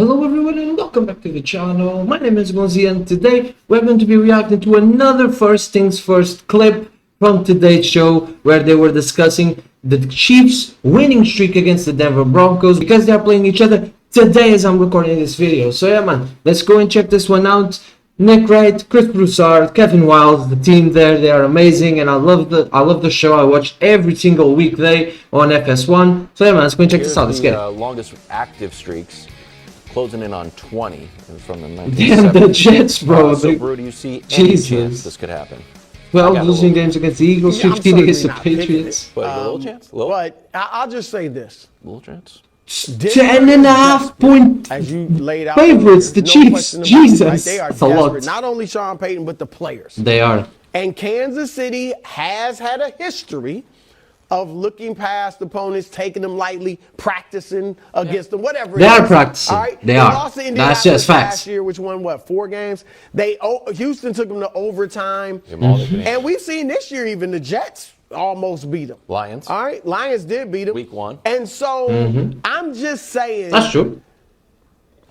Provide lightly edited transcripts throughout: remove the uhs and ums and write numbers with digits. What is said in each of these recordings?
Hello everyone and welcome back to the channel. My name is Gonzii and today we're going to be reacting to another First Things First clip from today's show where they were discussing the Chiefs' winning streak against the Denver Broncos because they are playing each other today as I'm recording this video. So yeah man, let's go and check this one out. Nick Wright, Chris Broussard, Kevin Wiles, the team there, they are amazing and I love the show. I watch every single weekday on FS1. So yeah man, let's go and check this out. Let's get it. Longest active streaks, closing in on 20 from the 1970s. Damn, the Jets, bro. So, bro, do you see any chance this could happen? 12 losing games against the Eagles, 15 against the Patriots. But a little chance? But I'll just say this. A little chance? 10.5 point as you laid out favorites, the Chiefs. Jesus, like they are that's a lot. Not only Sean Payton, but the players. They are. And Kansas City has had a history of looking past opponents, taking them lightly, practicing against them, whatever. They are practicing. All right? They are. That's just facts. Last year, which won what, 4 games? Houston took them to overtime, and we've seen this year even the Jets almost beat them. Lions. All right, Lions did beat them. Week 1. And so I'm just saying. That's true.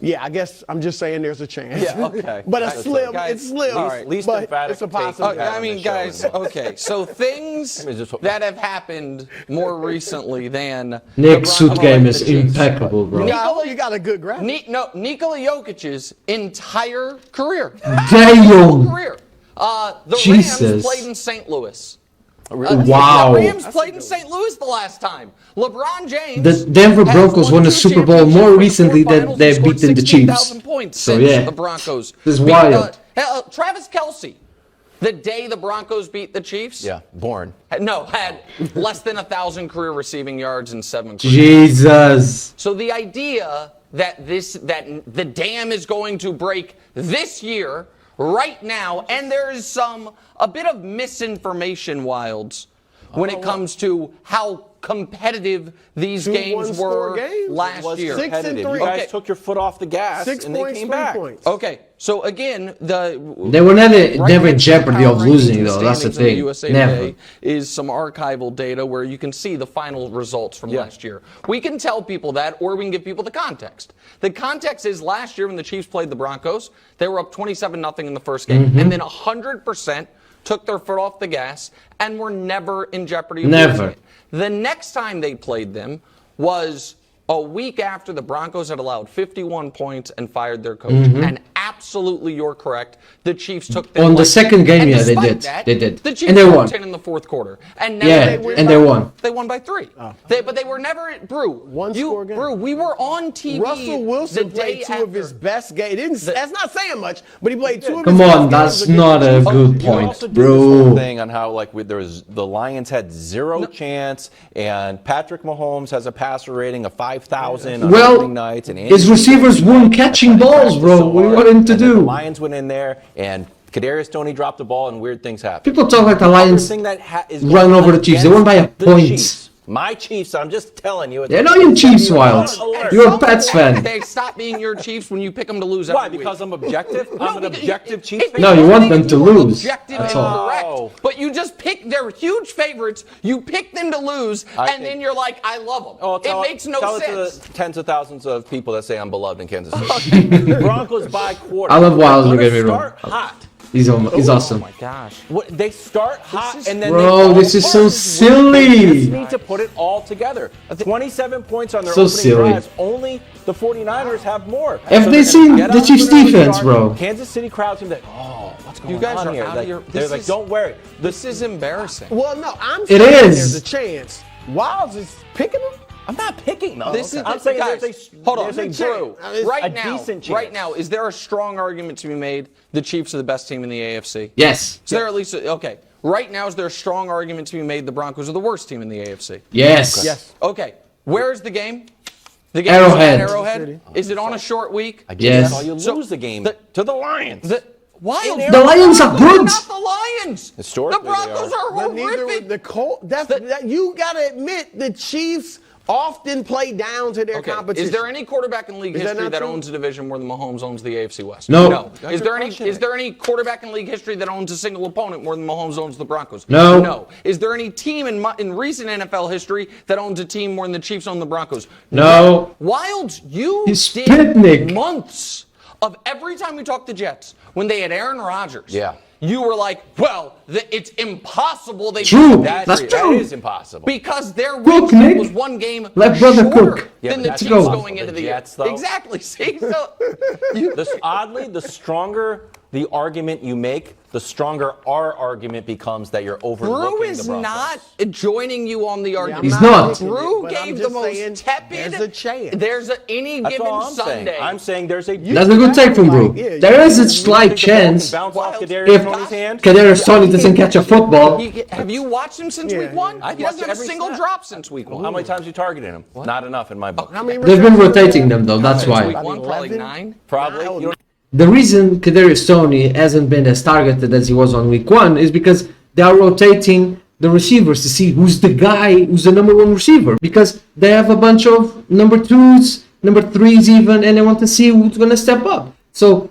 Yeah, I guess I'm just saying there's a chance. Yeah, okay. But it's slim, All least but emphatic it's a possibility. I mean, guys, okay, so things that have happened more recently than Nick's suit game is impeccable, bro. You got a good graph. Nikola Jokic's entire career. Damn. The Jesus. Rams played in St. Louis. Wow. The Rams played in St. Louis the last time. LeBron James. The Denver Broncos won the Super Bowl more recently than they've beaten the Chiefs. So yeah, the Broncos. This is wild. Travis Kelce, the day the Broncos beat the Chiefs. Yeah, born. Had less than 1,000 career receiving yards in 7 careers. Jesus. So the idea that the dam is going to break this year, right now, and there is a bit of misinformation, Wilds, when it comes to how competitive these games were last year. 6 and 3. You guys took your foot off the gas and they came back. Okay, so again, they were never in jeopardy of losing, though. That's the thing. USA never. Today is some archival data where you can see the final results from last year. We can tell people that, or we can give people the context. The context is last year when the Chiefs played the Broncos, they were up 27-0 in the first game, and then 100% took their foot off the gas and were never in jeopardy of losing it. The next time they played them was a week after the Broncos had allowed 51 points and fired their coach. And absolutely, you're correct. The Chiefs took them on the second game. Yeah, they did. They did. The Chiefs and they won 10 in the fourth quarter. And they won. They won by 3. But they were never Brew. Brew, we were on TV. Russell Wilson played 2 of his best games. That's not saying much, but he played 2 of his Come best on, games. that's not a good point, bro. This whole thing on how the Lions had 0 chance, and Patrick Mahomes has a passer rating of 5,000 on opening nights, and his receivers weren't catching balls, bro. What do you want him to do? The Lions went in there, and Kadarius Toney dropped the ball, and weird things happened. People talk like the Lions run over the Chiefs. They won by a point. My Chiefs, I'm just telling you. They're not your Chiefs, Wild. You're a Pats fan. They stop being your Chiefs when you pick them to lose Why? every week. Because I'm objective? I'm an objective Chiefs fan? No, you want them to lose. Objective That's and all. correct. But you just pick, they're huge favorites, you pick them to lose, and then you're like, I love them. It makes no sense. Tell it to the tens of thousands of people that say I'm beloved in Kansas City. Broncos by quarter. I love Wild, don't get me wrong. Start hot. He's awesome. Oh my gosh. They start hot and then bro, this is so silly. They just need to put it all together. 27 points on their opening drives. Only the 49ers have more. Have they seen the Chiefs defense, bro? Kansas City crowd seems like, oh, what's going on here? You guys are out of your... They're like, don't worry. This is embarrassing. Well, no, I'm saying there's a chance. Wilds is picking them. I'm not picking them. I'm saying hold on, Drew. Right now, is there a strong argument to be made the Chiefs are the best team in the AFC? Yes. Is there at least right now, is there a strong argument to be made the Broncos are the worst team in the AFC? Yes. Okay. Yes. Okay. Where is the game? The game Arrowhead. Is at Arrowhead. Is it on a short week? Yes. That's how you lose the game to the Lions. The Lions are good. Not the Lions. Historically, the Broncos are horrific. You got to admit the Chiefs often play down to their competition. Is there any quarterback in league history that true? owns a division more than Mahomes owns the AFC West? No. Is there any quarterback in league history that owns a single opponent more than Mahomes owns the Broncos? No. No. Is there any team in recent NFL history that owns a team more than the Chiefs own the Broncos? No. Wilds, you He's did Sputnik. months of every time we talked to Jets when they had Aaron Rodgers. Yeah. You were like, well, it's impossible. They True. beat the That's Patriots. true. That is impossible. Because their Cook, win Nick. was one game Let brother shorter cook. Yeah, than but the that's Chiefs impossible. going into The the year. Jets, though. Exactly. See, so Oddly, the stronger the argument you make, the stronger our argument becomes that you're overlooking Brew is the Broncos. not joining you on the argument. He's not. Brew But I'm gave the just most saying, tepid. there's a chance. There's any That's given all I'm Sunday. saying. I'm saying there's a. That's a good take from Brew. Yeah, There is a You slight think the ball can chance bounce off Wild. Kadarius if Toney's hand? Kadarius Toney doesn't catch a football. Have you watched him since Yeah, week one? yeah. He doesn't have a Every single snap. drop since week one. How many times you targeted him? Not enough in my book. How many They've been receptions rotating did he them though. That's Since week why. one, probably 11? 9. Probably. Wow. You don't- The reason Kadarius Toney hasn't been as targeted as he was on week one is because they are rotating the receivers to see who's the guy, who's the number one receiver. Because they have a bunch of number twos, number threes even, and they want to see who's going to step up. So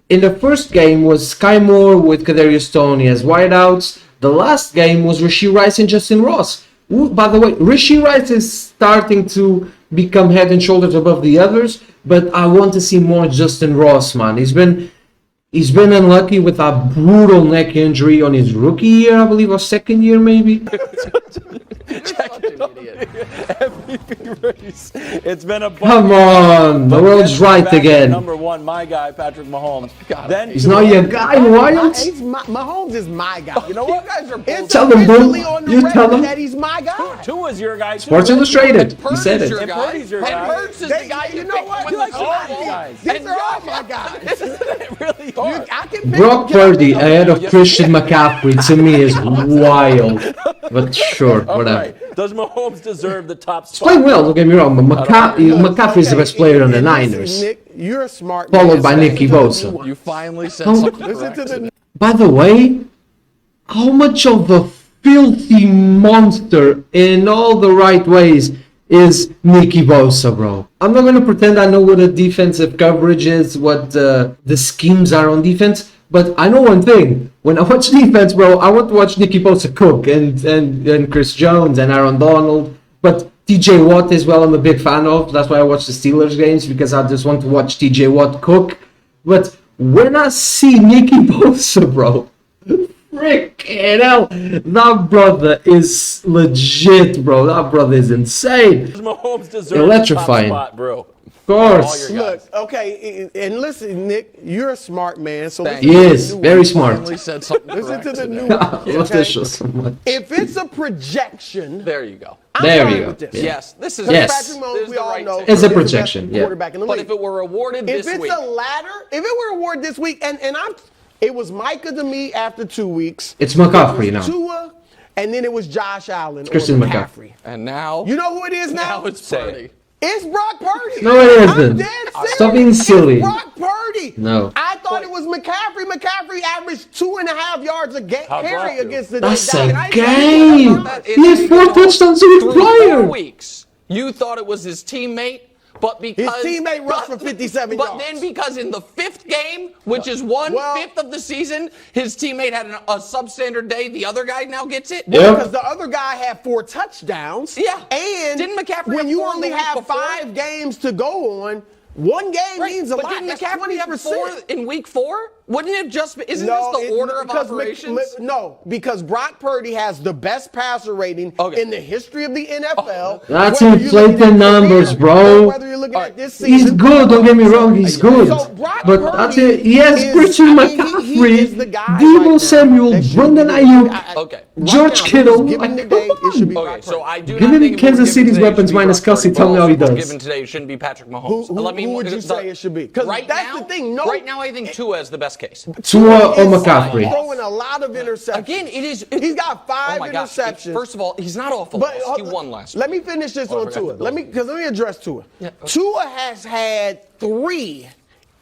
in the first game was Sky Moore with Kadarius Toney as wideouts. The last game was Rashee Rice and Justin Ross. Who, by the way, Rashee Rice is starting to become head and shoulders above the others, but I want to see more Justin Ross, man. He's been unlucky with a brutal neck injury on his rookie year, I believe, or second year maybe. It's been a Come on, the world's right again. Number one, my guy, Patrick Mahomes. Then He's not your guy, Wild. Mahomes is my guy. You know what? You guys are It's Tell him, bro. officially on the You tell record him. that he's my guy. Tua's your guy. Too. Sports Illustrated. He Purdy's said your it. guy. Purdy's your And guy. Hurts is the guy You know what? picked You to like win the all Super Bowl. guys. These are all my guys. really hard. I can pick Brock them. Purdy ahead of Christian McCaffrey to me is wild. But sure, All whatever. right. Does Mahomes deserve the top He's playing spot? well, don't get me wrong, but McCaffrey is the best player on the And listen, Niners. Nick, you're a smart Followed man. by Listen Nicky to the Bosa. nuance. You finally said Oh. something Listen correct. to the By the way, how much of the filthy monster in all the right ways is Nicky Bosa, bro? I'm not going to pretend I know what a defensive coverage is, what the schemes are on defense, but I know one thing. When I watch defense, bro, I want to watch Nicky Bosa cook and Chris Jones and Aaron Donald. But TJ Watt as well, I'm a big fan of. That's why I watch the Steelers games, because I just want to watch TJ Watt cook. But when I see Nicky Bosa, bro, freaking hell, that brother is legit, bro. That brother is insane. Does Mahomes deserve Electrifying. the top spot, bro? Of course. All your Look, okay, and listen, Nick, you're a smart man. So Thank listen He to the is nuance. very smart. Finally said something Listen correct to the today. nuance. Love okay? this show so much. If it's a projection, There you go. I'm There fine you go. with this. Yeah. Yes, this is Yes. Patrick this Mahomes, is we the all right know, take. It's a is the best projection, yeah. quarterback in the But league. if it were awarded If this it's week, a ladder, if it were awarded this week, and it was Micah to me after 2 weeks. It's McCaffrey It was now. Tua, and then it was Josh Allen or Christian McCaffrey. and now You know who it is now? now it's Say it. Purdy. It's Brock Purdy. No, it I'm isn't. dead serious. Stop being silly. It's Brock Purdy. No. I thought it was McCaffrey. McCaffrey averaged 2.5 yards a How'd carry Brock do? against the That's Dallas. a I ain't game. saying that. He had 4 touchdowns a week Through prior. 4 weeks, you thought it was his teammate, but because teammate rushed for 57 but yards. then because in the 5th game, which is 1/5 of the season, his teammate had a substandard day. The other guy now gets it. Yep. Because the other guy had 4 touchdowns. Yeah. And Didn't McCaffrey when have you 4 only the week have before? 5 games to go on, one game means a but lot. didn't That's McCaffrey have 4 20%. in week 4? Wouldn't it just be? Isn't this the order of because operations? No, because Brock Purdy has the best passer rating Okay. in the history of the NFL. That's Whether you're looking inflated at numbers, career, bro. or whether you're looking at this season. He's good, don't get me wrong, he's good. So Brock But Purdy that's it. He has is- Christian I mean, he is the McCaffrey, guy Debo right now Samuel, that should Brendan be- Ayuk, Okay. George now, Kittle. who's given Like, the day, come it should be on. Brock Okay, so I do Give not him think if it were Kansas given City's today, it weapons should be minus Brock Kelsey. Purdy, Tell me but how he also if it were does. Given today, it shouldn't be Patrick Mahomes. Who would you say it should be? 'Cause Right that's now, the thing, no- right now I think Tua is the best case. Tua or He's McCaffrey. throwing a lot of interceptions. Again, it is. He's got 5 oh my gosh. interceptions. First of all, he's not off the But list. He won last. Let me finish this Oh, I on forgot Tua. to Let me address Tua. Yeah. Tua has had 3.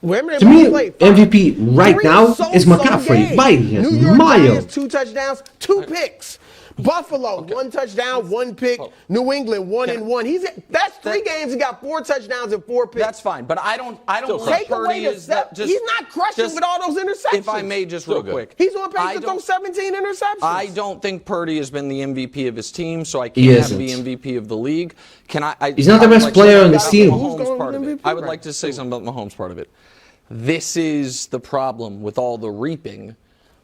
Remember To me, MVP right now is McCaffrey by a New York mile. Giants, 2 touchdowns, 2 picks. Buffalo, 1 touchdown, 1 pick. New England, 1-1. That's 3 games. He got 4 touchdowns and 4 picks. That's fine, but I don't think Take Purdy away the is that. he's not crushing with all those interceptions. If I may, just real quick, he's on pace to throw 17 interceptions. I don't think Purdy has been the MVP of his team, so I He can't have isn't. the MVP of the league. He's not the best player on his team. I would like to say something about Mahomes part of it. This is the problem with all the reaping.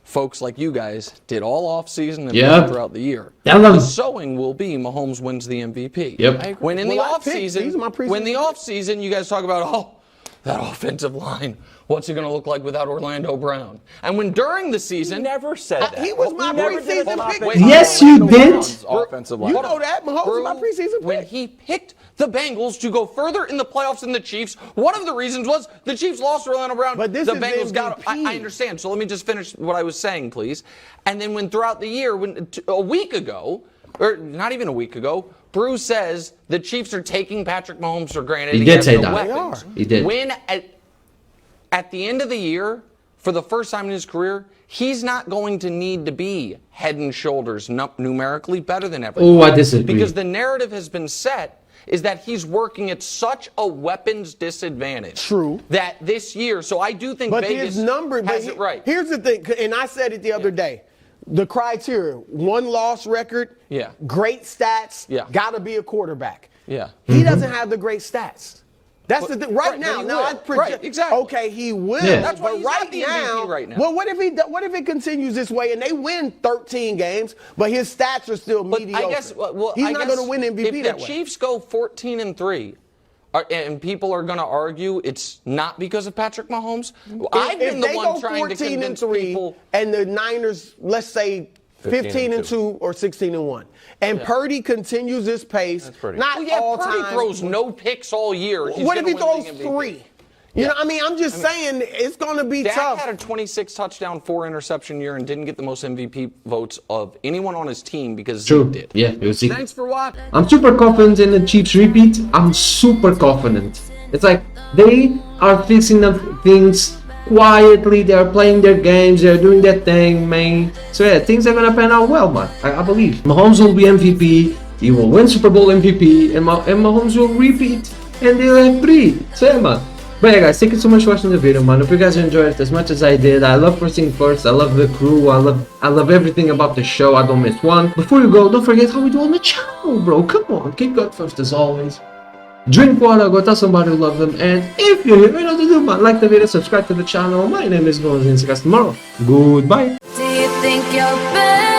Folks like you guys did all offseason and throughout the year. The sowing will be Mahomes wins the MVP. Yep. When in the offseason, you guys talk about, that offensive line. What's he going to look like without Orlando Brown? And when during the season, never said that. He was my preseason pick. Yes, you did. Offensive line. You know that. Mahomes was my preseason pick. When he picked the Bengals to go further in the playoffs than the Chiefs, one of the reasons was the Chiefs lost to Orlando Brown. But this the is Bengals MVP. got. I understand. So let me just finish what I was saying, please. And then when throughout the year, a week ago, or not even a week ago, Bruce says the Chiefs are taking Patrick Mahomes for granted. He did say no that. weapons. He did. When at the end of the year, for the first time in his career, he's not going to need to be head and shoulders numerically better than everyone. Oh, I disagree. Because the narrative has been set is that he's working at such a weapons disadvantage. True. That this year, so I do think Vegas has it right. Here's the thing, and I said it the other day. The criteria: 1 loss record, great stats, got to be a quarterback. He doesn't have the great stats. That's the thing. Right now, I project. Exactly. Okay, he will. Yeah. That's why but he's not the MVP right now. Well, what if it continues this way and they win 13 games, but his stats are still mediocre? I guess he's not going to win MVP if that the way. Chiefs go 14-3, and people are going to argue it's not because of Patrick Mahomes. I've been the one trying to convince people. And the Niners, let's say 15-2 or 16-1. And Purdy continues this pace. Not all Purdy time. throws no picks all year. What if he throws 3? You know, I'm just saying it's going to be Dak tough. had a 26 touchdown, 4 interception year and didn't get the most MVP votes of anyone on his team because Zeke did. Yeah, it was Zeke. Thanks for watching. I'm super confident in the Chiefs repeat. I'm super confident. It's like they are fixing up things quietly. They are playing their games. They're doing their thing, man. So yeah, things are gonna pan out well, man. I believe Mahomes will be MVP. He will win Super Bowl MVP, and Mahomes will repeat, and they'll have 3. So yeah, man. But yeah, guys, thank you so much for watching the video, man. Hope you guys enjoyed it as much as I did. I love First Thing First. I love the crew. I love everything about the show. I don't miss one. Before you go, don't forget how we do on the channel, bro. Come on, keep God first as always. Drink water, go tell somebody who loves them, and if you're here, you know what to do, man. Like the video, subscribe to the channel. My name is Gonzii, and see you guys tomorrow. Goodbye. Do you think you're better?